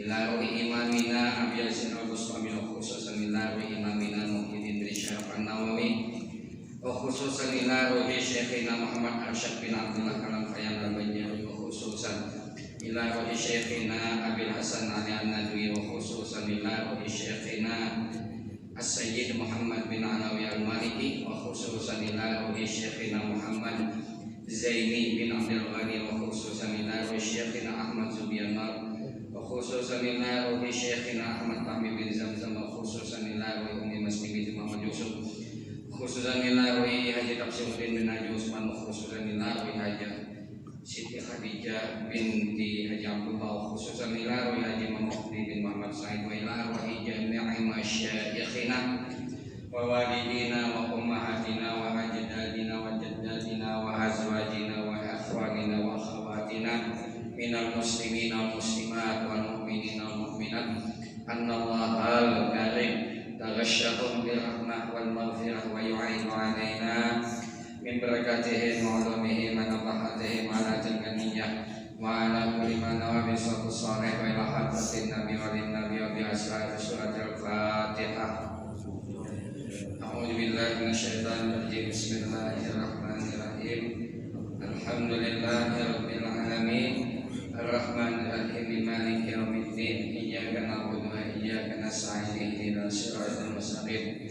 ila ruhi imamina Abi Yazid al-Bustami wa khususan ila ruhi imamina Muhyiddin bin Syaraf an-Nawawi wa khususan ila ruhi Syekhina Muhammad Arsyad bin Abdullah Kalam Fayan al-Banjari wa khususan ila ruhi Syekhina Abil Hasan Ali an-Nadwi wa khususan ila ruhi Syekhina As-Sayyid Muhammad bin Alawi al-Maliki wa khususan ila ruhi Syekhina Muhammad Zaini bin Abdul Ghani wa khususan ila ruhi Syekhina Ahmad Zubiyanar wa khususan ila ruhi Syekhina Ahmad Fahmi bin Zamzam wa khususan ila ruhi Umi Maslimin Muhammad Yusuf khususan ila ruhi Haji Tafsiruddin bin Haji Usman wa khususan ila ruhi Haji Siti Khadijah binti Haji Abdullah wa khususan ila ruhi Haji Muhammad bin Muhammad Said wa ila ruhi jami'i masyayikhina wa walidina wa ummahatina wa ajdadina wa jaddatina wa azwajina wa akhwanina wa akhawatina minal muslimina wal muslimat wal mu'minina wal mu'minat annallahal karim taghashshahum bil rahmah wal maghfirah wa yu'inu alaina min barakatihi wa ulumihi wa nafahatihim ala tilkaniyah wa ala kulli man nawabi suatu salih wa ila hadratin nabi wa lin nabi wa bi asrar suratul fatihah. A'udzu billahi minasyaitonir rajim. Bismillahirrahmanirrahim. Alhamdulillahi rabbil alamin. Ar-Rahmanir Rahim. Maliki yaumiddin. Iyyaka na'budu wa iyyaka nasta'in. Ihdinas siratal mustaqim.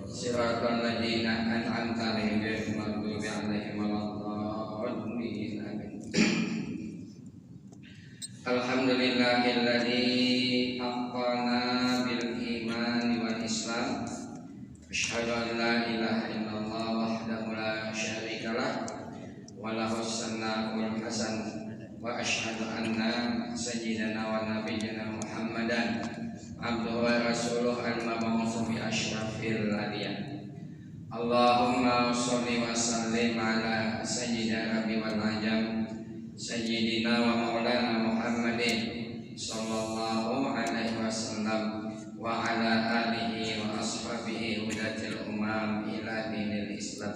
Siratal ladzina an'amta 'alaihim ghairil maghdubi 'alaihim waladdallin. Amin. Alhamdulillahilladzi aqana bil imani wal islam. Asyhadu an la ilaha illallah wahdahu la syarikalah wa lahus sana'ul hasan wa asyhadu anna sayyidana wa nabiyyana Muhammadan abduhu wa rasuluhu al-mab'uts bi asyrafil anbiya. Allahumma shalli wa sallim ala sayyidina nabi wal ajam sayyidina wa maulana Muhammadin sallallahu alaihi wasallam wa ala alihi wa ashabihi hudatil umam ila dinil islam.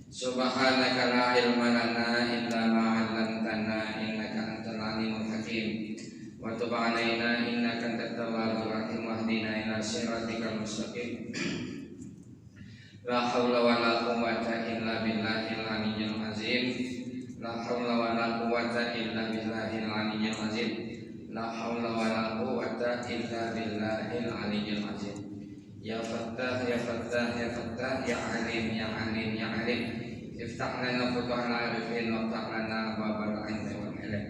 Subhanaka la ilma lana illa ma 'allamtana innaka antal alimul hakim wa tub 'alaina innaka antat tawwabur rahim wahdina ila siratikal mustaqim. La haula wa la quwwata illa billahil aliyyil azim. La haula wa la quwwata illa billahil aliyyil azim. La haula wa la quwwata illa billahil aliyyil azim. Ya Fattah ya Fattah ya Fattah ya Alim ya Alim ya Alim. Iftah lana futuhal arifin wa ftah lana babal ilmi wal ilm.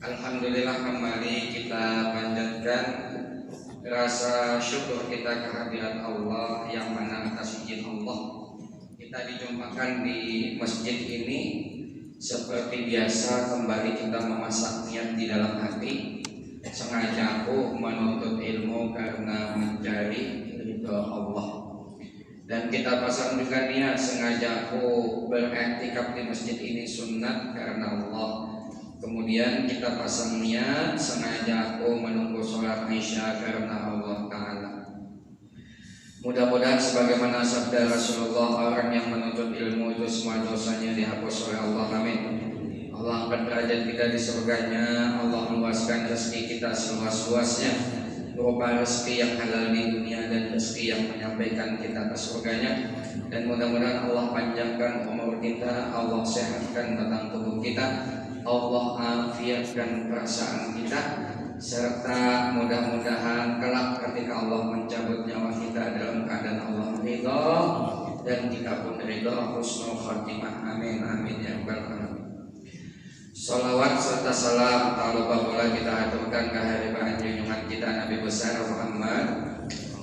Alhamdulillah, kembali kita panjatkan rasa syukur kita kehadirat Allah yang mana atas izin Allah kita dijumpakan di masjid ini. Seperti biasa kembali kita memasak niat di dalam hati. Sengaja aku menuntut ilmu karena mencari ridha Allah. Dan kita pasang juga niat, sengaja aku beriktikaf di masjid ini sunat karena Allah. Kemudian kita pasang niat, sengaja aku menunggu sholat Isya karena Allah Ta'ala. Mudah-mudahan sebagaimana sabda Rasulullah, orang yang menuntut ilmu itu semua dosanya dihapus oleh Allah. Amin. Allah angkat derajat kita di surganya. Allah luaskan rezeki kita seluas-luasnya, berupa rezeki yang halal di dunia dan rezeki yang menyampaikan kita ke surganya. Dan mudah-mudahan Allah panjangkan umur kita, Allah sehatkan batang tubuh kita, Allah afiatkan perasaan kita, serta mudah-mudahan kelak ketika Allah mencabut nyawa kita dalam keadaan Allah ridha, dan kita pun ridha, husnul khatimah. Amin amin ya rabbal alamin. Salawat serta salam tak lupa pula kita aturkan ke hadirat junjungan kita Nabi besar Muhammad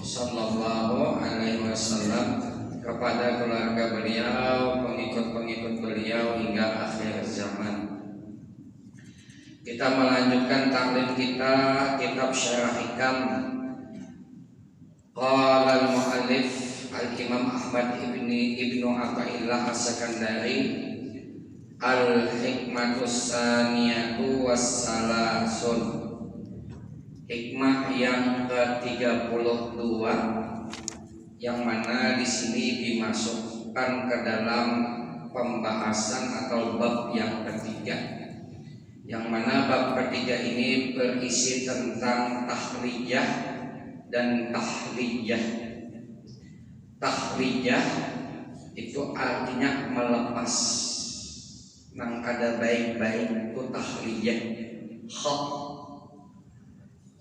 sallallahu alaihi wasallam, kepada keluarga beliau, pengikut-pengikut beliau hingga akhir zaman. Kita melanjutkan taklim kita kitab Syarah Hikam. Qala al-muallif al-Imam Ahmad ibnu Athaillah As-Sakandari, al-hikmatus saniyatu wassalasun. Hikmah yang ke-32 yang mana di sini dimasukkan ke dalam pembahasan atau bab yang ketiga, yang mana bab ketiga ini berisi tentang tahrijah dan tahliyah. Tahrijah itu artinya melepas nang kada baik-baik itu tahrijah. Hak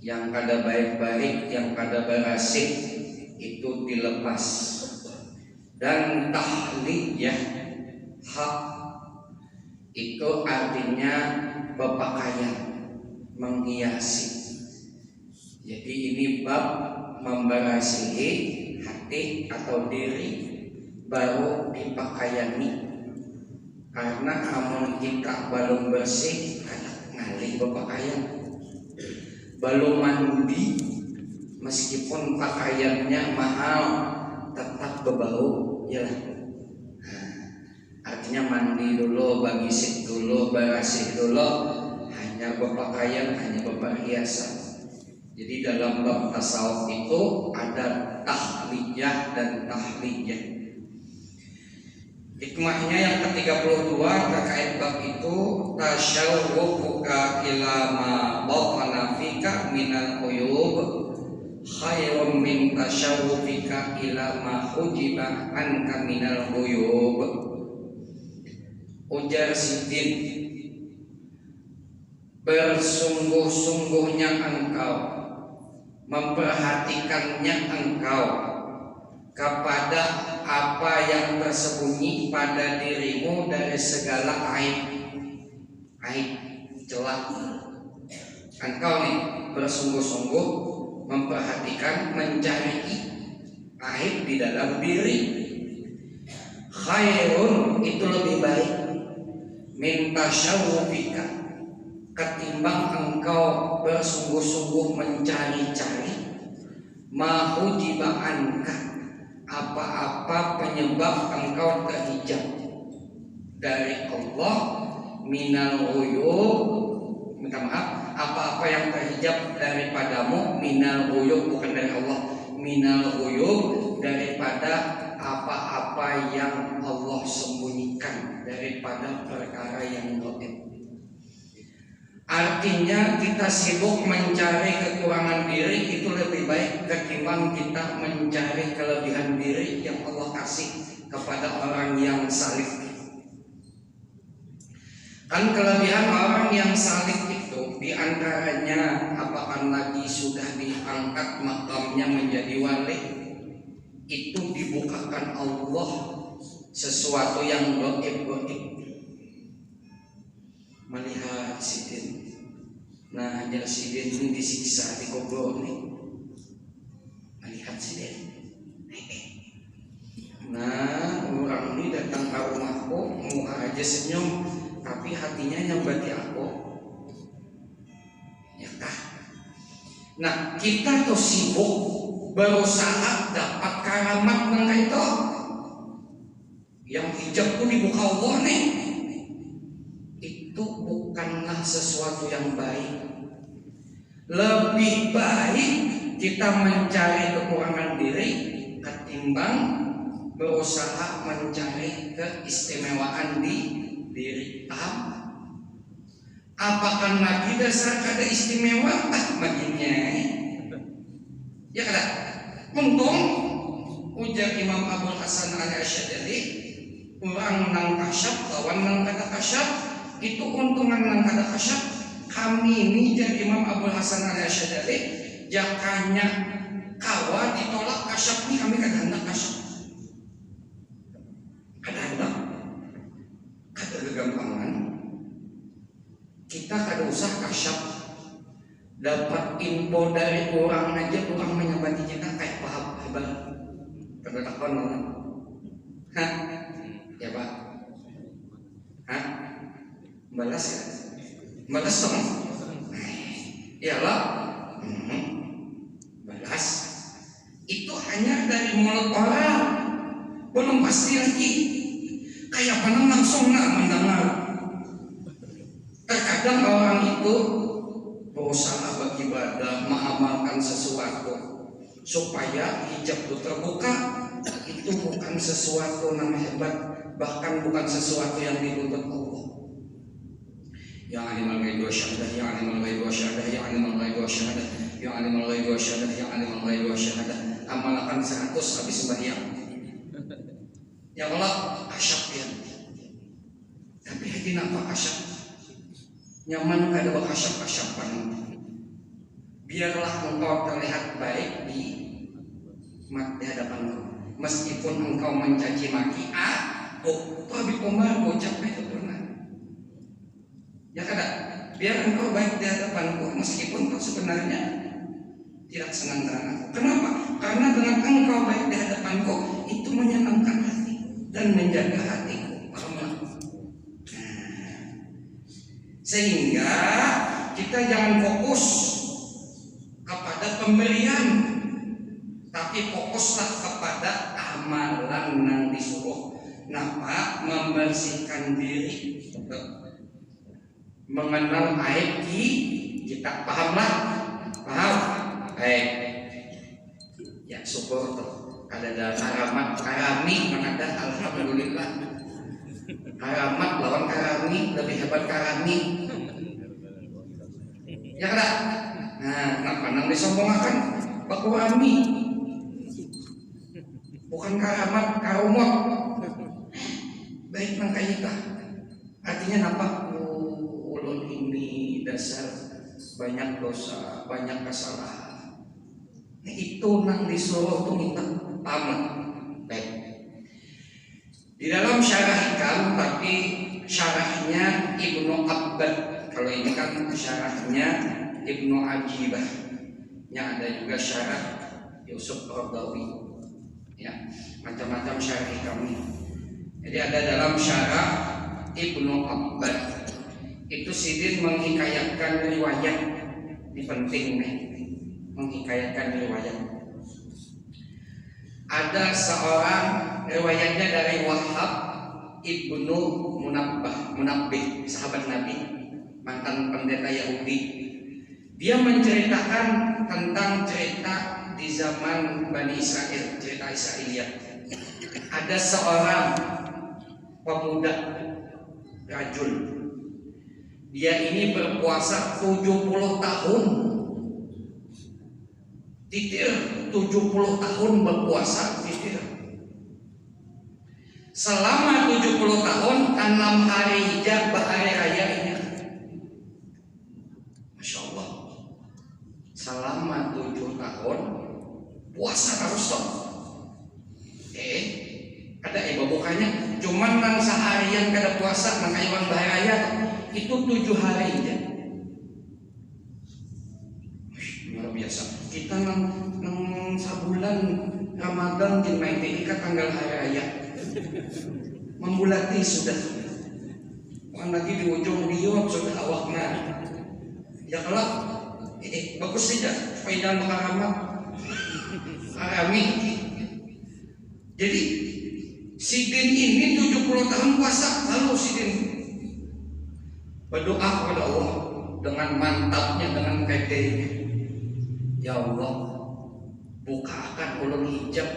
yang kada baik-baik, yang kada berasih itu dilepas. Dan tahliyah hak itu artinya berpakaian, menghiasi. Jadi ini bab memberasihi hati atau diri baru dipakaiani. Karena amun kita belum bersih kada ngalih berpakaian, belum mandi meskipun pakaiannya mahal tetap berbau, yalah. Artinya mandi dulu, bagisit dulu, berasih dulu, hanya berpakaian, hanya berperhiasan. Jadi dalam bab tasawuf itu ada tahliyah dan tahliyah. Hikmahnya yang ke-32 terkait bab itu, tasyawwufuka ila ma batana fika minal uyub khairum min tasyawwufika ila ma hujiba anka minal uyub. Ujar Sidin, bersungguh-sungguhnya engkau, memperhatikannya engkau kepada apa yang tersembunyi pada dirimu dari segala aib, celah. Engkau nih bersungguh-sungguh memperhatikan, mencari aib di dalam diri. Khairun itu lebih baik min tasyawwufika, ketimbang engkau bersungguh-sungguh mencari-cari ma hujiba anka, apa-apa penyebab engkau terhijab dari Allah, minal uyub, minta maaf, apa-apa yang terhijab daripadamu, minal uyub, bukan dari Allah, minal uyub, daripada apa-apa yang Allah sembunyikan, daripada perkara yang gaib. Artinya kita sibuk mencari kekurangan diri itu lebih baik ketimbang kita mencari kelebihan diri yang Allah kasih kepada orang yang salih. Kan kelebihan orang yang salih itu diantaranya, apakah lagi sudah diangkat makamnya menjadi wali, itu dibukakan Allah sesuatu yang gaib-gaib. Melihat Sidin, nah ajar Sidin ini disiksa di kubur nih. Melihat Sidin, nah orang ini datang ke rumahku, muka aja senyum, tapi hatinya nyambati aku, ya kah? Nah kita tuh sibuk berusaha dapat karamat nangka itu, yang hijab pun dibuka Allah nih. Itu bukanlah sesuatu yang baik. Lebih baik kita mencari kekurangan diri ketimbang berusaha mencari keistimewaan di diri. Apakah Nabi dasar kada istimewa? Baginya ya kada. Untung ujar Imam Abul Hasan Al-Asy'ari, orang nang kasyaf lawan nang kada kasyaf, itu untungan nang kada kasyaf. Kami ini jadi Imam Abul Hasan Al-Asy'ari, jakanya kawa ditolak kasyaf ni, kami kada hendak kasyaf. Kada hendak, kada kegampangan. Kita kada usah kasyaf, dapat info dari orang aja, orang menyabati kita kayak paham hebat. Kada takon orang. Hah? Ya Pak. Hah? Balas ya? Balas dong. Iyalah. Balas. Itu hanya dari mulut orang, belum pasti lagi. Kayak mana langsung mendengar. Terkadang orang itu berusaha beribadah, mengamalkan sesuatu supaya hijab itu terbuka. Itu bukan sesuatu yang hebat, bahkan bukan sesuatu yang dituntut Allah. Ya alimul ghaibi wasyahadah, ya alimul ghaibi wasyahadah, ya alimul ghaibi wasyahadah, ya alimul ghaibi wasyahadah, ya alimul ghaibi wasyahadah. Amalkan 100 habis sembahyang. Ya Allah, asyap ya. Tapi hati nampak asyap. Nyaman kada bak asyap-asyapan. Biarlah engkau terlihat baik di hadapanku. Meskipun engkau mencaci maki Abi Umar bocap itu pernah. Ya kada, biar engkau baik di hadapanku meskipun kau sebenarnya tidak senang dengan aku. Kenapa? Karena dengan engkau baik di hadapanku itu menyenangkan hati dan menjaga hatiku. Sehingga kita jangan fokus kepada pemberian, tapi fokuslah kepada amalan yang disuruh. Napa? Membersihkan diri, mengenal aib kita. Pahamlah? Paham? Baik. Ya syukur tuh. Ada karami ada alhamdulillah. Karamat lawan karami lebih hebat karami. Ya kada? Nah, kenapa nang disombongkan? Baku rami. Bukan karamat, karumot. Baik nang kita. Artinya napa? Ulun ini dasar banyak dosa, banyak kesalahan. Nah, itu nang disuruh tuh minta pamit. Baik. Di dalam syarah Hikam, tapi syarahnya Ibnu Abbad. Kalau ini kan syarahnya Ibnu Ajibah. Yang ada juga syarah Yusuf Qaradawi. Ya, macam-macam syarah Hikam ini. Jadi ada dalam syarah Ibnu Abbad. Itu Sidin menghikayatkan riwayat. Ini penting nih, menghikayatkan riwayat. Ada seorang riwayatnya dari Wahab Ibnu Munabbih, sahabat Nabi, mantan pendeta Yahudi. Dia menceritakan tentang cerita di zaman Bani Israel, cerita Israiliyat. Ada seorang pemuda rajul. Dia ini berpuasa 70 tahun. Titir 70 tahun berpuasa titir. Selama 70 tahun 6 hari hijab bahari raya ini. Masya Allah. Selama 7 tahun puasa harus stop. Ada ibu bukanya. Cuman nang seharian kada puasa nang kayuan bahari raya itu 7 hari hijab. Luar biasa. Kita nang sabulan Ramadan di main ke tanggal hari raya membulati sudah. Kan lagi di ujung riuh sudah awakna. Ya kalau bagus saja faedah makaramah arami. Jadi Sidin ini 70 tahun puasa, lalu Sidin berdoa kepada Allah dengan mantapnya, dengan kedainya. Ya Allah, bukakan ulun hijab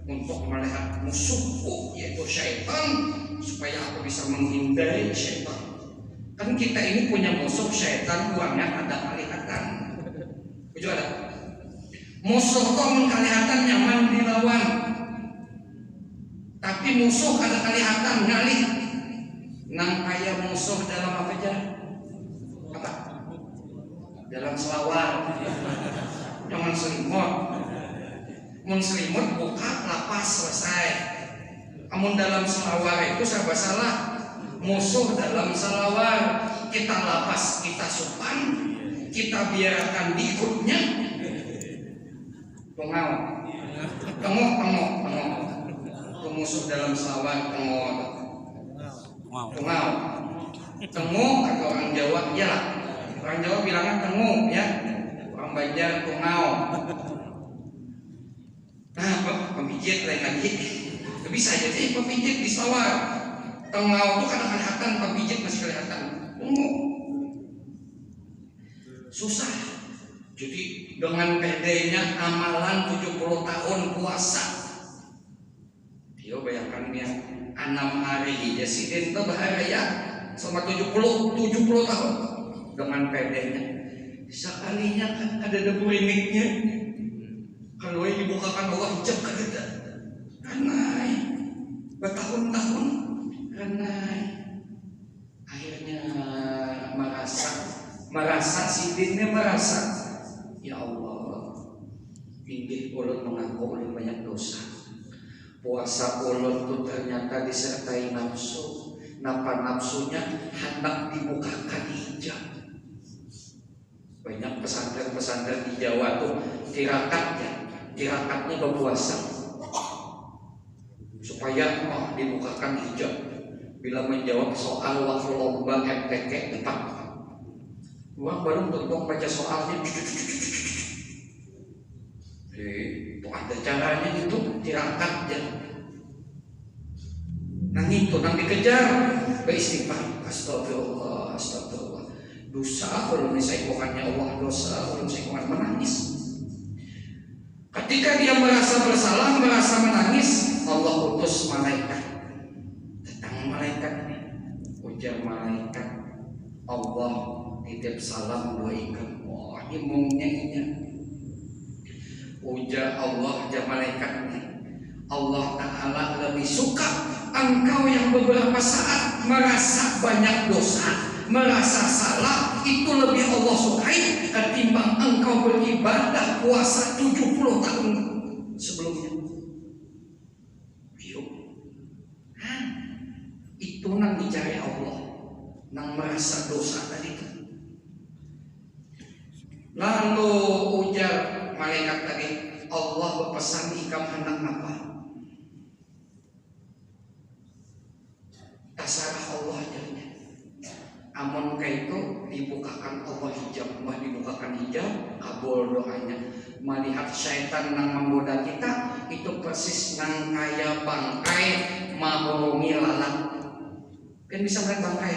untuk melihat musuhku yaitu syaitan, supaya aku bisa menghindari syaitan. Kan kita ini punya musuh syaitan, uangnya ada kelihatan. Tujuh ada. Musuh kok kelihatan nyaman dilawan, tapi musuh ada kelihatan ngalih. Nang kaya musuh dalam apa aja? Apa? Dalam selawar. Jangan selimut. Mun selimut buka lapas selesai. Amun dalam selawar itu serba salah. Musuh dalam selawar kita lapas, kita supan, kita biarkan diikutnya. Tengok. Itu musuh dalam selawar tengok. Tengok kata orang Jawa, iyalah. Orang Jawa bilangnya tengok ya. Orang Banjar tungau. Nah, pemijit lain lagi. Bisa jadi pemijit di sawah. Tengau itu kadang kelihatan, pemijit masih kelihatan. Tunggu. Susah. Jadi dengan pedenya amalan 70 tahun puasa. Dia bayangkan dia 6 hari ya Sidin itu bahaya. selama 70 tahun dengan pedenya. Sekalinya kan ada debu rimiknya. Kalau yang dibukakan Allah hijab kan ada. Kanai bertahun-tahun kanai. Akhirnya merasa sidinnya merasa, ya Allah, pinggir ulun mengaku ulun banyak dosa. Puasa ulun tuh ternyata disertai nafsu. Napa nafsunya hendak dibukakan hijab. Banyak pesantren-pesantren di Jawa tuh tirakatnya berpuasa supaya dibukakan hijab. Bila menjawab soal waktu lomba MTQ tetap uang baru untuk baca soalnya. Itu ada caranya gitu, tirakat ya. Nang itu nang dikejar, beristighfar, astagfirullah, astagfirullah. Dosa belum disaipokannya Allah, dosa belum disaipokan, menangis. Ketika dia merasa bersalah, merasa menangis, Allah utus malaikat. Datang malaikat nih, ujar malaikat, Allah titip salam doaikan. Wah, ini maunya. Ujar Allah, ujar malaikat nih, Allah Ta'ala lebih suka engkau yang beberapa saat merasa banyak dosa, merasa salah, itu lebih Allah sukai ketimbang engkau beribadah puasa 70 tahun sebelumnya. Yuk, itu nang dicari Allah, nang merasa dosa tadi itu. Lalu ujar malaikat tadi, Allah berpesan ikam hendak apa? Terserah Allah jadinya. Amun kaitu dibukakan Allah hijab, dibukakan hijab, kabul doanya. Melihat syaitan nang menggoda kita, itu persis nang kaya bangkai mahorungi lalat. Kan bisa melihat bangkai.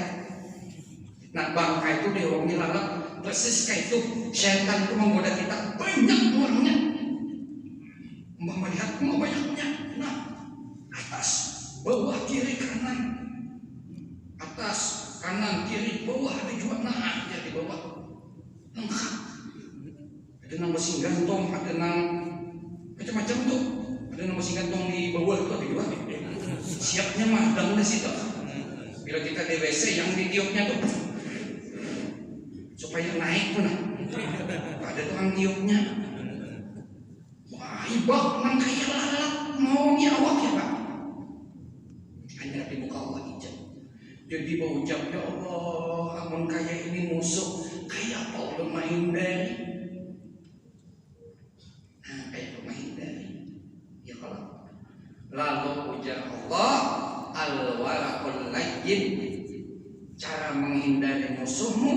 Nah bangkai itu dihorungi lalat, persis kayak itu syaitan itu menggoda kita banyak uangnya. Melihat banyaknya. Nah atas, bawah, kiri, kanan. Atas, kanan, kiri, bawah, ada juga nah ya di bawah. Lengkap. Ada nang mesin gantong, ada nang macam-macam tuh. Ada nang mesin gantong di bawah itu ada juga. Siapnya madang di situ. Bila kita di WC yang di tiupnya tuh supaya naik tuh nah. Ada tukang tiupnya. Wah, ibak nang kayak lalat mau awak ya Pak. Hanya dibuka Allah hijab. Jadi berucap, ya Allah, amun kayak ini musuh, kayak apa ulun menghindari? Nah, kayak apa menghindari? Ya kalau lalu ujar Allah, al-walaqul layyin, cara menghindari musuhmu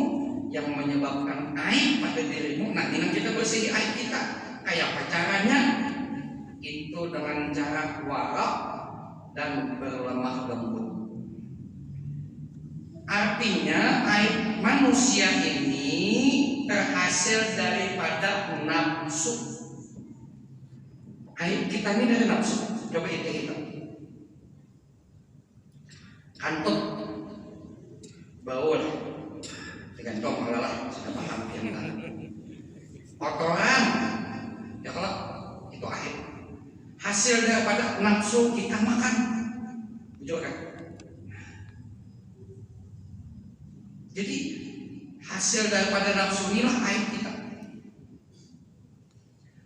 yang menyebabkan aib pada dirimu. Nanti kita bersih aib kita. Kayak apa caranya? Itu dengan cara warak dan berlemah lembut. Artinya aib manusia ini terhasil daripada nafsu. Aib kita ini dari nafsu. Coba hitung. Kantut, baul, digantung malah sudah paham yang kotoran, ya kalau itu aib. Hasil daripada nafsu kita makan, betul kan? Jadi hasil daripada nafsu inilah aib kita.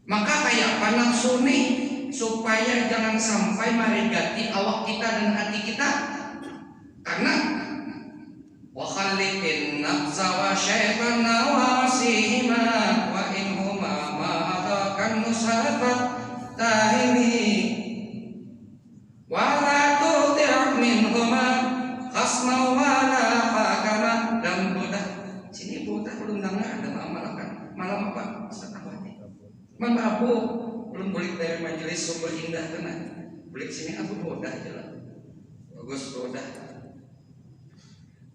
Maka kayak apa nafsu nih supaya jangan sampai merigati awak kita dan hati kita. Karena wa khaliqin nafsa wa syaitana wasihima wa inhuma ma'adakan musafat tahini wa la tuti' minhuma khasma wa la hakama. Dan Buddha sini Buddha belum dengar ada amalkan malam apa setahun Abu belum balik dari majelis sumber indah kena balik sini aku Buddha aja lah bagus Buddha.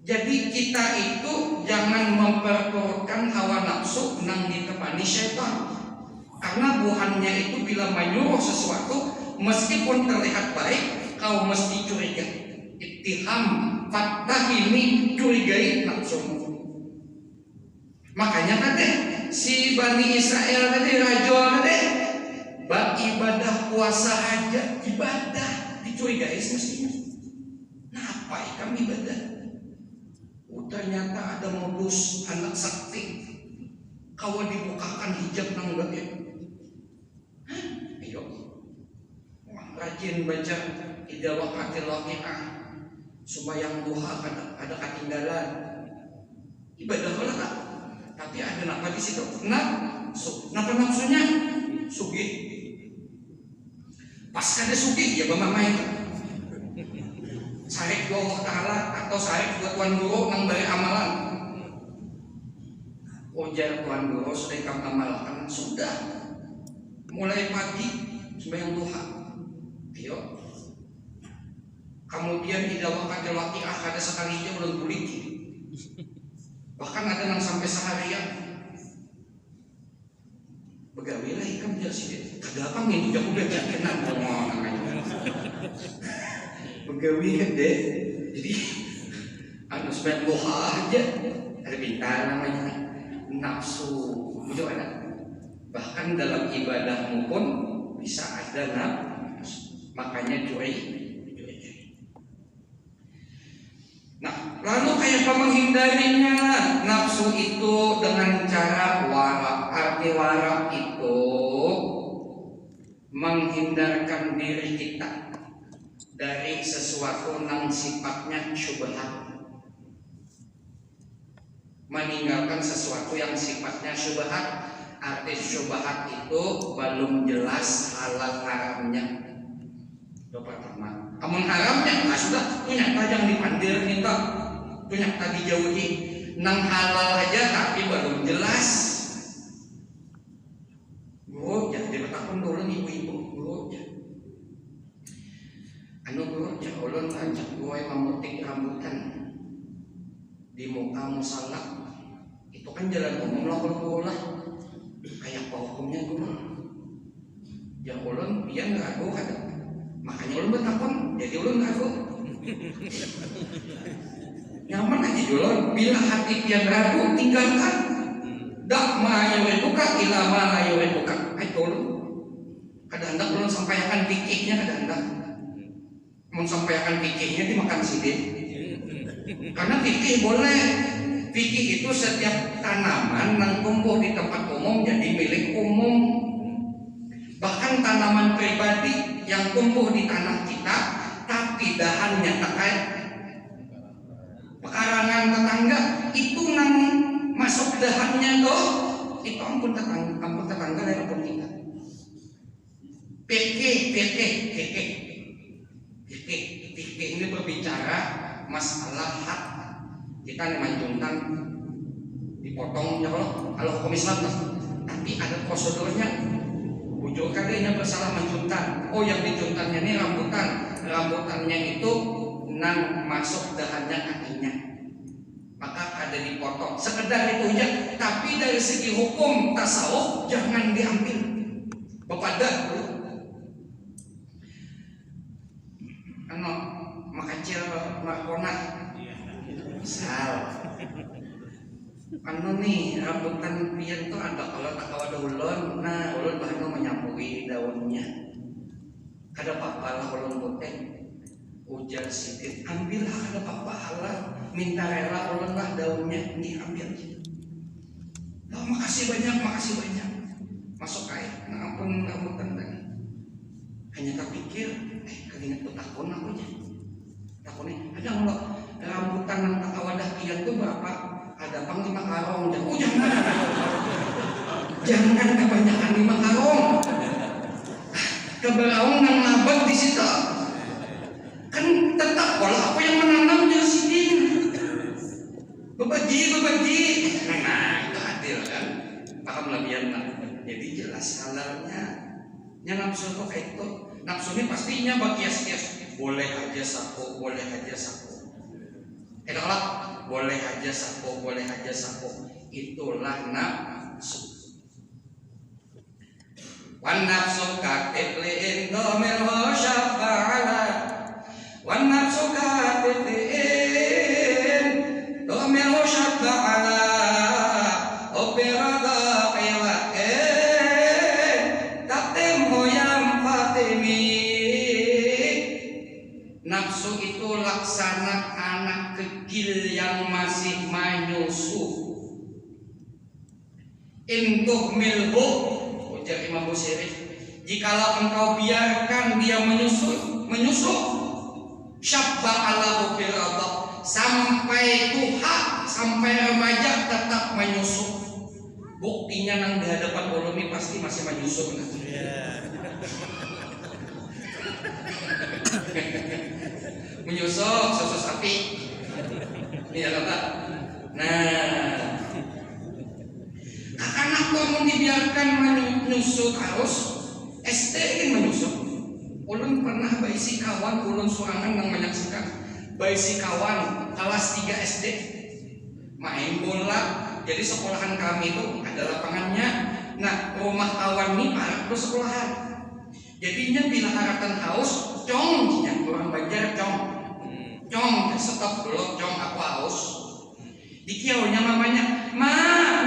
Jadi kita itu jangan memperturutkan hawa nafsu nang ditepani syaitan. Karena buhannya itu bila menyuruh sesuatu meskipun terlihat baik kau mesti curiga, ittiham fattahimi, curigai nafsumu. Makanya tadi si Bani Israel tadi raja tadi ibadah puasa aja ibadah dicurigai semestinya. Nah, apa ikan ibadah? Ternyata ada modus anak sakti. Kawan dibukakan hijab nang ya. Ayo, rajin baca idza waqatil waqi'ah, sembahyang duha ada ketinggalan. Ibadah kalau tak, tapi ada apa di situ? Napa nafsunya? Sugih. Pas kada sugih ya bama itu. Sarek Allah Ta'ala atau sarek buat Tuan Guru nang bari amalan. Ujar Tuan Guru sudah kamu amalkan sudah. Mulai pagi sembahyang duha. Ayo. Kemudian idza waqatil waqi'ah ada sekali aja belum kuliti. Bahkan ada yang sampai seharian. Begawi lah ikan dia sih. Kagak apa ngin udah kenal ngomong namanya. Begawi kan deh. Jadi sembahyang duha aja ada bintang namanya nafsu. Itu ada. Bahkan dalam ibadahmu pun bisa ada nafsu. Makanya cuy. Nah, lalu kayak apa menghindarinya? Nafsu itu dengan cara waraq. Arti waraq itu menghindarkan diri kita dari sesuatu yang sifatnya syubhat. Meninggalkan sesuatu yang sifatnya syubhat. Arti syubhat itu belum jelas halal haramnya. Pertama, amun haramnya nggak sudah, tuh nyata yang dipandir minta, tuh nyata dijauhi. Nang halal aja tapi belum jelas. Guru ya, dia bertakun dulu ibu-ibu guru ya. Guru ya, ulun ajak gue memetik rambutan di muka musola. Itu kan jalan umum lah kalau lah. Kayak apa hukumnya guru? Ya ulun dia nggak aku kan. Makanya ulun bertakun, jadi ulun ngaku. Nyaman aja ulun, bila hati pian ragu tinggalkan. Dak ma yuriduka ila ma la yuriduka. Itu ulun. Kadang-kadang ulun sampaikan fikihnya kadang-kadang. Mun sampaikan fikihnya dimakan sidik. Karena fikih boleh. Fikih itu setiap tanaman yang tumbuh di tempat umum jadi milik umum. Bahkan tanaman pribadi yang tumbuh di tanah kita tapi dahannya terkait pekarangan tetangga itu nang masuk dahannya tuh itu ampun tetangga dari ampun kita. PK ini berbicara masalah hak kita manjungkan dipotong ya kalau hukum Islam tapi ada prosedurnya. Ujung kalinya bersalah menjuntan. Oh yang dijuntannya ini rambutannya itu nang masuk dahannya kakinya. Maka ada dipotong. Sekedar itu aja. Tapi dari segi hukum tasawuf jangan diambil. Bepadah dulu. Makacil makona. Misal. Nih rambutan pian tuh ada kalau tak ada ulun, nah ulun bahan menyambui daunnya. Kada apa-apa lah ulun putih. Ujar sidit, ambillah kada apa-apa lah. Minta rela ulun lah daunnya, diambil. Oh, makasih banyak. Masuk air, nah ampun rambutan tadi. Hanya kepikir, keringat tuh takun aku aja. Takunnya, ada nggak rambutan yang tak kawadah pian tuh berapa? Ada pang 5 karong. Oh jangan kebanyakan 5 karong. Keberang nang labat di situ. Kan tetap kalau aku yang menanamnya sidin. Berbagi. Nah itu adil kan. Paham lebihan lah. Jadi jelas halalnya. Yang nafsu itu kayak itu. Nafsu ini pastinya bakias-kias. Boleh aja sapu. Enak boleh aja sapu. Itulah nafsu. Wan nafsu katiflin domil syafa'ala. Wan nafsu katiflin Intuh milhu, ujar Imam Busiri, jikalau engkau biarkan dia menyusup, syabba ala birada, sampai tuha, sampai remaja tetap menyusup. Buktinya nang di hadapan ulumi pasti masih menyusup. Menyusup susu sapi. Iya kata. Nah, anak kamu dibiarkan menyusup harus SD ingin menyusup. Ulun pernah baisi kawan, ulun sorangan yang menyaksikan baisi kawan kelas 3 SD main bola. Jadi sekolahan kami itu ada lapangannya. Nah, rumah kawan ini parah ke sekolahan. Jadinya bila haratan haus, cong, orang Banjar cong, stop dulu, cong aku haus. Dikiaunya mamanya, ma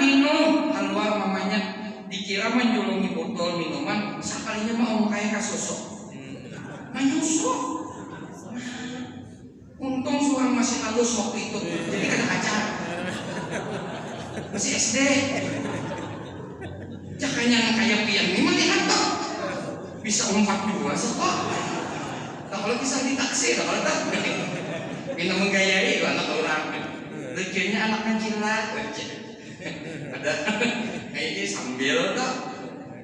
minum, keluar mamanya. Dikira menjulungi botol minuman, sekalinya mau kayak kasusuk. Menyusup. Untung suang masih halus waktu itu, jadi kada kacar. Masih SD. Jakanya kayak pian ini melihat toh. Bisa 42 sekok. Tak kalau bisa ditaksi, tak kalau tak. Minum menggayai itu anak orang. Lucunya anaknya cilat. Ada kayak ini sambil tak.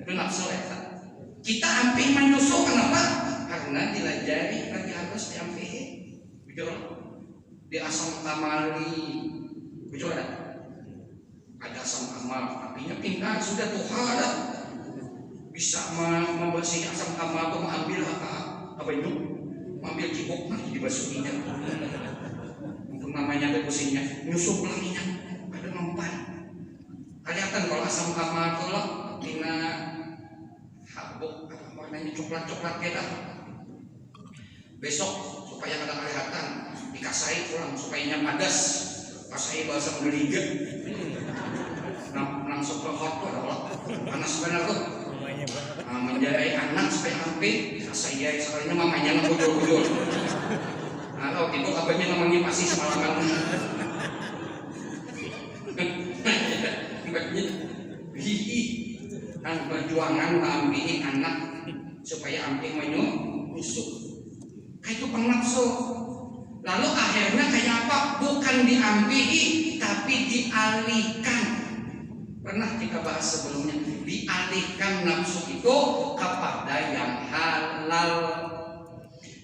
Itu nafsu ya. Kita hampir menyusup kenapa? Karena dilajari lagi harus diambil. Betul. Di asam kamali. Betul ada. Ada asam kamal, apinya pindah sudah Tuhan bisa membersih asam kamal atau mengambil apa itu, mengambil cibuk nanti dibasuhinya, untuk namanya debusnya, nyusup pelanginya, ada mempan. Kelihatan kalau asam kamal itu lah, tina habuk, warnanya coklat kita. Besok supaya ada kelihatan, dikasai pulang supaya padas, kasai bahasa geliget. Langsung ke hot tuh Allah panas benar tuh menjadi anak supaya hampir saya sekalinya mamanya nggak bujur-bujur. Nah kalau gitu kabarnya namanya pasti semalaman kan perjuangan mengambil anak supaya hampir menyusup kayak itu pengnafsu. Lalu akhirnya kayak apa? Bukan diambil tapi dialihkan. Pernah kita bahas sebelumnya, dialihkan nafsu itu kepada yang halal.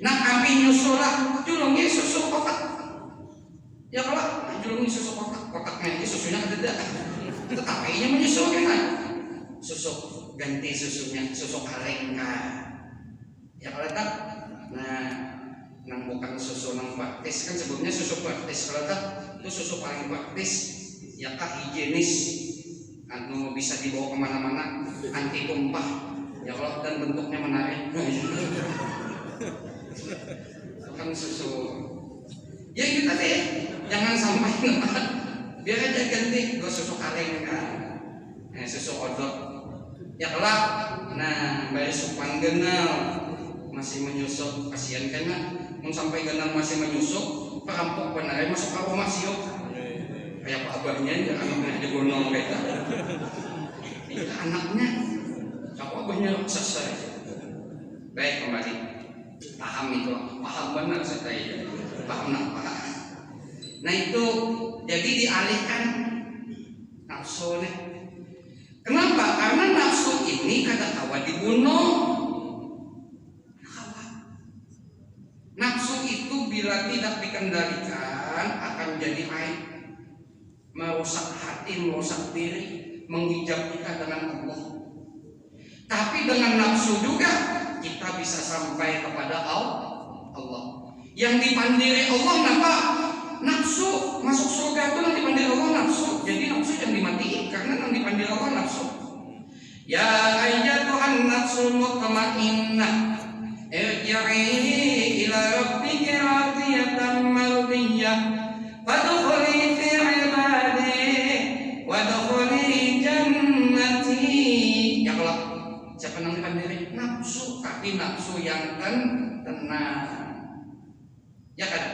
Nah, kami nyusulah julungi susu kotak. Ya kalau julungi susu kotak, kotaknya ini susunya ada. Tetapi ini menyusul kan? Susu ganti susunya, susu kalengka. Ya kalau tak, nah, nang bukan susu nang praktis kan sebelumnya susu praktis. Kalau tak, itu susu paling praktis, ya kah higienis. Anu bisa dibawa kemana-mana, anti tumpah, ya Allah, dan bentuknya menarik. Kan susu, ya gitu deh, jangan sampai biar aja ganti gue susu kaleng kan, susu odot, ya kelak. Nah, bayar supan genal masih menyusup, kasihan kan? Mau sampai genal masih menyusup, perampok benar masuk ke rumah siok. Kayak pak abahnya, anaknya aja gonong kayak itu anaknya, apa abahnya selesai. Baik kembali, paham itu, paham benar saya, paham apa? Nah itu jadi dialihkan nafsu nih. Kenapa? Karena nafsu ini kata kawan dibunuh. Nafsu itu bila tidak dikendalikan akan jadi aib. Merusak hati, merusak diri, menghijab kita dengan Allah. Tapi dengan nafsu juga kita bisa sampai kepada Allah. Yang dipandiri Allah apa? Nafsu. Masuk surga itu yang dipandiri Allah nafsu. Jadi nafsu yang dimatiin karena yang dipandiri Allah nafsu. Ya ayyatuhan nafsul mutmainnah, irji'i ila rabbika radiyatan mardiyah, fadkhuli fi wadkhuli jannati. Ya kalau siapa yang dipandiri nafsu, tapi nafsu yang tenang. Ya kan?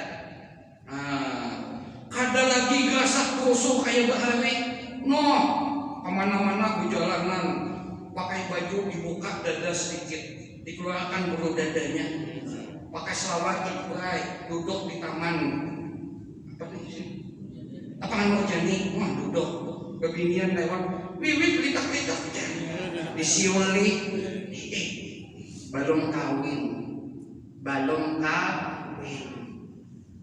Kada lagi gasak kusuk kayak bahari. No, kemana-mana berjalanan pakai baju dibuka dada sedikit, dikeluarkan bulu dadanya, pakai selawar jepret, duduk di taman apa nih? Tapangan Morjani, wah duduk, kebinian lewat, wiwit litak-litak, disiuli, belum kawin,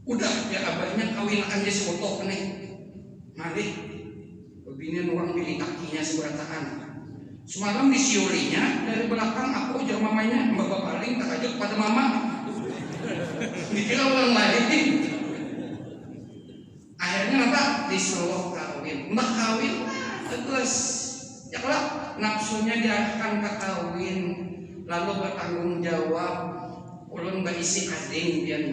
udah ya abahnya kawin akan dia sewotok nih, mari, kebinian orang dilitakinya seberataan, semalam disiulinya dari belakang aku jauh mamanya, mbak paling tak ajak pada mama, dikira orang lain. Akhirnya apa? Disuruh kawin. Mbak kawin, terus ya kalau nafsunya diarahkan ke kawin, lalu bertanggung jawab, ulun berisi ading dia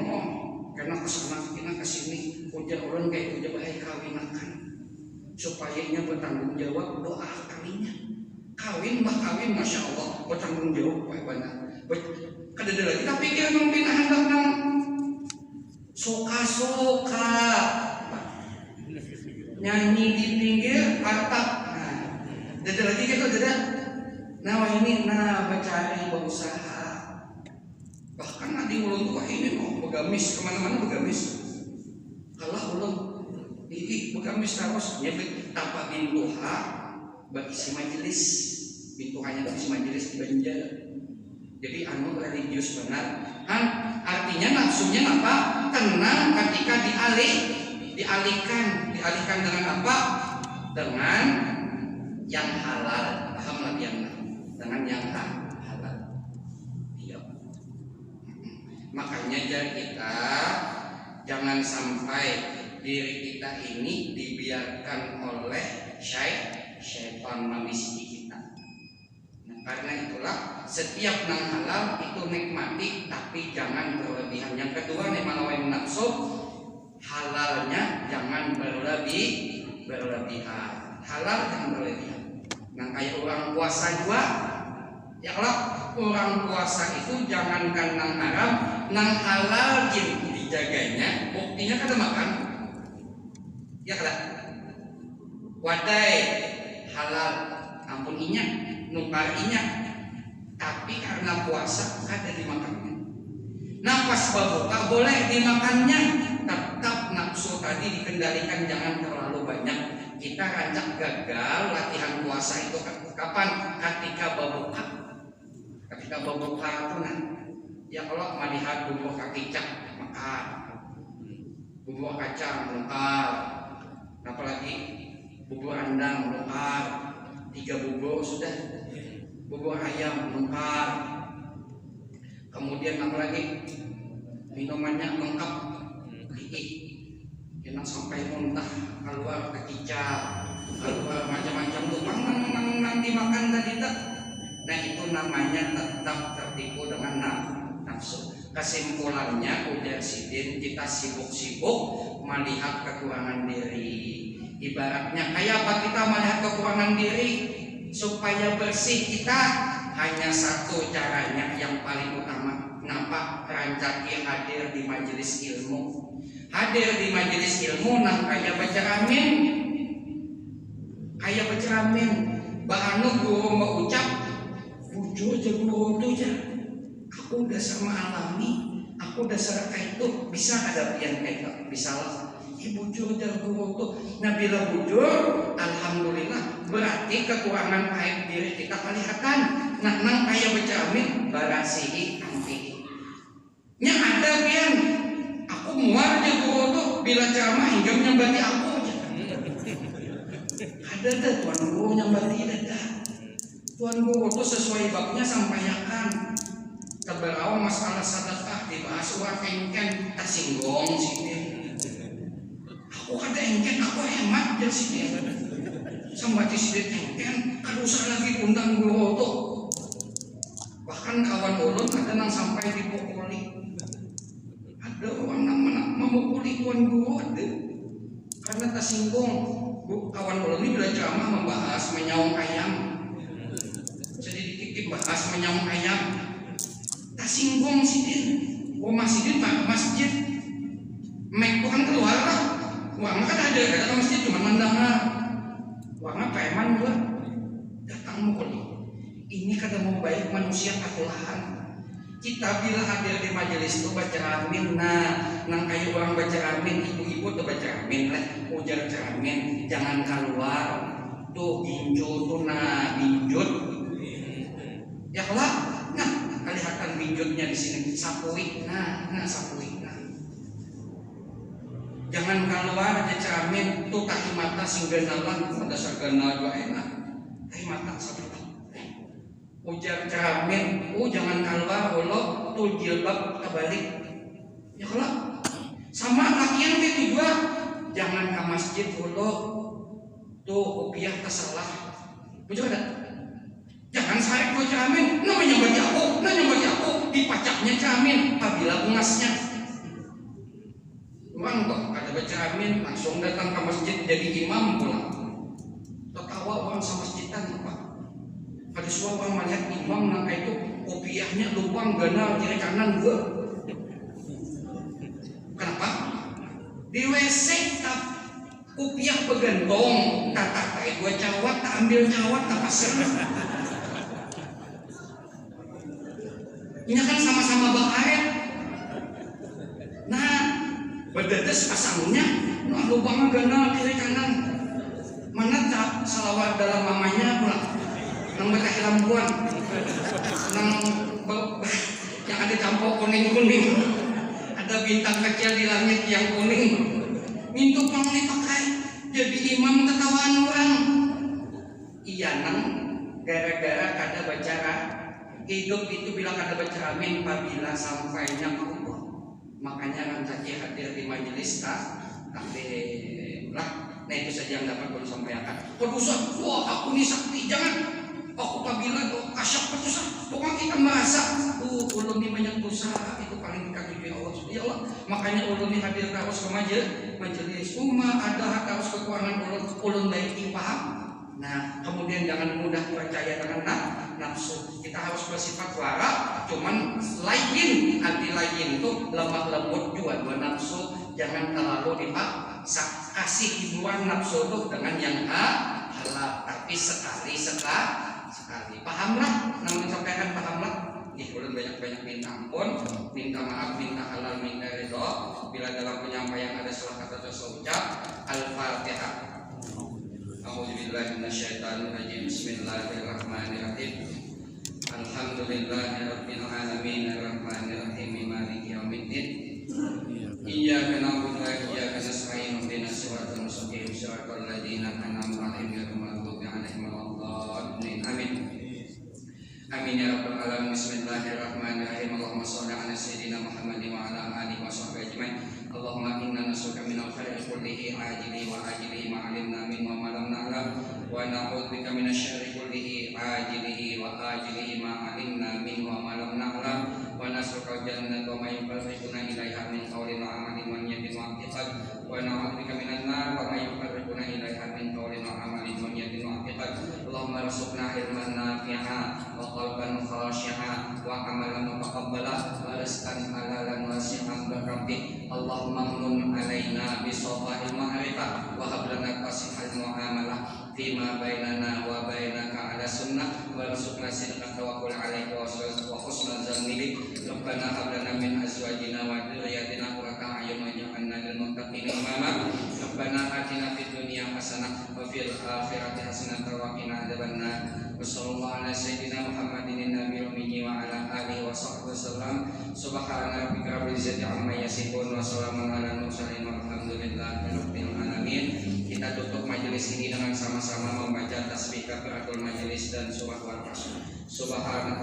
karena kesana kita kesini, ujar ulun kayak ujar bahaya kawin akan, supaya nya bertanggung jawab doa kawinnya. Kawin mbak kawin, masya Allah bertanggung jawab banyak. Kadang lagi kita pikir mungkin hendak nang soka nyanyi di pinggir atap. Nah, dada lagi gitu dada. Nah ini mencari berusaha. Bahkan adik ulun tua ini begamis kemana-mana begamis. Kalah ulun, begamis terus. Nyebut tanpa bintuha bagi si majelis. Bintuhanya bagi si majelis di Banjar. Jadi religius benar. Artinya nafsunya apa? Tenang ketika dialihkan dengan apa? Dengan yang halal, paham lagi yang dengan yang halal. Iya. Makanya jadi kita jangan sampai diri kita ini dibiarkan oleh syaitan membisiki kita. Nah, karena itulah setiap nang halal itu nikmati, tapi jangan berlebihan. Yang kedua nih malawain nafsu, halalnya jangan berlebihan. Halal jangan berlebihan. Nah kayak orang puasa juga, ya kalau orang puasa itu jangankan nang haram, nang halal dijaganya. Buktinya kada makan, ya kada. Wadai halal, ampun inyak, numpar inyak, tapi karena puasa kada dimakannya. Nah pas berbuka boleh dimakannya, tetap nafsu tadi dikendalikan, jangan terlalu banyak. Kita rancak gagal latihan puasa itu kapan? Ketika berbuka. Ketika berbuka itu nah, ya kalau melihat bubur kacang makan, bubur kacang lengkap, apalagi bubur andang lengkap, 3 bubur sudah, bubur ayam lengkap. Kemudian apalagi minumannya lengkap, enak sampai muntah, keluar kecicah, keluar macam-macam tuh, nanti makan tadi tak. Nah itu namanya tetap tertipu dengan nafsu. Kesimpulannya udah sidin, kita sibuk-sibuk melihat kekurangan diri. Ibaratnya kayak apa kita melihat kekurangan diri supaya bersih? Kita hanya satu caranya yang paling utama. Kenapa? Rancaki hadir di majelis ilmu. Hadir di majelis ilmu nah kayak berceramin. Kayak berceramin. Bahanu guru mau ucap, bujur je guru tu je. Aku udah sama alami, aku udah seraka itu bisa ada yang kayak bisa lah. Bujur je guru tu. Nah bila bujur, alhamdulillah berarti kekurangan aib diri kita kelihatan. Nah nang kayak berceramin barasihi anti. Nya ada pian. Aku muar aja guru tuh bila ceramah hingga menyambati aku aja. Ada tuan guru nyambati ada. Tuan guru tuh sesuai babnya sampaikan. Terberawal masalah sedekah dibahas uang engken tak singgung sini. Aku kada engken, aku hemat aja sini. Sambati sidik engken, kada usah lagi undang guru tuh. Bahkan kawan ulun ada nang sampai dipukuli. Ada orang yang memukuli tuan guru ada karena tersinggung. Kawan ulun ini bila ceramah membahas menyaung ayam, jadi dikit bahas menyaung ayam, tersinggung sidin. Oh masjid pak masjid, mek bukan keluar lah. Uangnya kan ada ke masjid cuma mendengar. Uangnya preman juga. manusia katulahan. Kita bila hadir di majelis itu baca amin, nang kayak orang baca amin, ibu-ibu tuh baca amin lah, ujar amin, jangan keluar, tuh binjut tuh binjut, ya kelak, kelihatan binjutnya di sini, sapuik, sapuik, jangan keluar baca amin, tuh kaki mata singgenalan, pada sargana dua enak, kaki mata sapuik. Ujar ceramin, jangan keluar, Allah tuh jilbab kebalik. Ya kalau sama lakian itu juga, jangan ke masjid, Allah tuh kopiah kesalah. Betul ada? Jangan sarik tuh ceramin, namanya bagi aku, dipacaknya ceramin, apabila ungasnya. Orang tuh ada berceramin, langsung datang ke masjid jadi imam pulang. Tertawa orang sama masjidan apa? Ada suara orang melihat imam nang itu kopiahnya lubang ganal kiri kanan gua. Kenapa? Di WC tak kopiah begentong, tak kayak gua cawat, tak ambil cawat, tak pasir. Ini kan sama-sama bakaret. Nah, berdedes pasangnya, lubang ganal kiri kanan. Mana tak salawat dalam mamanya pula. Nang baca lampuan, nang yang ada campur kuning-kuning, ada bintang kecil di langit yang kuning, mintu pang dipakai jadi imam ketawaan orang. Iya nang gara-gara kada bacara hidup itu bila kada baca amin apabila sampainya ke Allah. Makanya rancaki hadir di majelis lah. Nah itu saja yang dapat aku sampaikan. Perusahaan, wah aku ini sakti, jangan. Aku apabila kasyak perusahaan, pokoknya kita merasa, ulun ini banyak dosa, itu paling dikagumi Allah. Ya Allah, makanya ulun ini hadir terus ke majelis. Ada terus kekurangan ulun baik paham. Nah, kemudian jangan mudah percaya dengan nafsu. Kita harus bersifat wara, cuman lain, anti lain itu lemah lembut juga dua nafsu. Jangan terlalu dipaksa, kasih hiburan nafsu itu dengan yang halal, tapi sekali. Pahamlah, namun sampaikan pahamlah. Ulun banyak-banyak minta ampun, minta maaf, minta halal, minta ridho. Bila dalam penyampaian ada salah kata atau ucap, Al-Fatihah. A'udzubillahi minasyaitonirrajim. Bismillahirrahmanirrahim. Alhamdulillahirabbil alamin arrahmanir rahim maliki yaumiddin. Iyyaka na'budu wa iyyaka nasta'in ihdinas siratal mustaqim siratal ladzina an'amta 'alaihim ghairil maghdubi 'alaihim waladdallin. Amin. Amin ya rabbal alamin. Bismillahirrahmanirrahim. Allahumma shalli ala sayyidina Muhammadin wa ala alihi wa sahbihi ajmain. Allahumma inna nas'aluka minal khairi kullihi ajilihi wa ajilihi ma 'alimna min wa ma lam na'lam wa na'udzubika minasy syarri kullihi ajilihi wa ajilihi ma 'alimna min wa ma lam na'lam wa nas'aluka jannata wa ma yuqarribuna ilaiha min qawlin wa 'amalin wa niyatin wa i'tiqad wa na'udzubika minan nar wa ma yuqarribuna ilaiha min qawlin wa 'amalin wa niyatin wa i'tiqad. Allahumma rzuqna ilman nafi'an wa qalban khashi'an wa amalan mutaqabbalan wa rizqan halalan wasi'an bi rabbik. Allahumma nun alaina bi safahil ma'rifah wa hab lana fasihal muamalah fima bainana wa bainaka ala sunnah wa rzuqna sidqa tawakkul alaika wa husnal zanni. Rabbana hab lana min azwajina wa dhurriyyatina qurrata a'yun waj'alna lil muttaqina imama. Rabbana atina fid dunya hasanah wa fil akhirati hasanah wa qina adzabannar. Wassallallahu ala sayyidina Muhammadin nabiyil ummi wa ala alihi wa sahbihi wasallam. Subhana rabbika rabbil izzati amma yasifun wa salamun ala mursalin walhamdulillahi rabbil alamin. Kita tutup majelis ini dengan sama-sama membaca tasbih kafaratul majelis dan surah Al-Asr. Subhana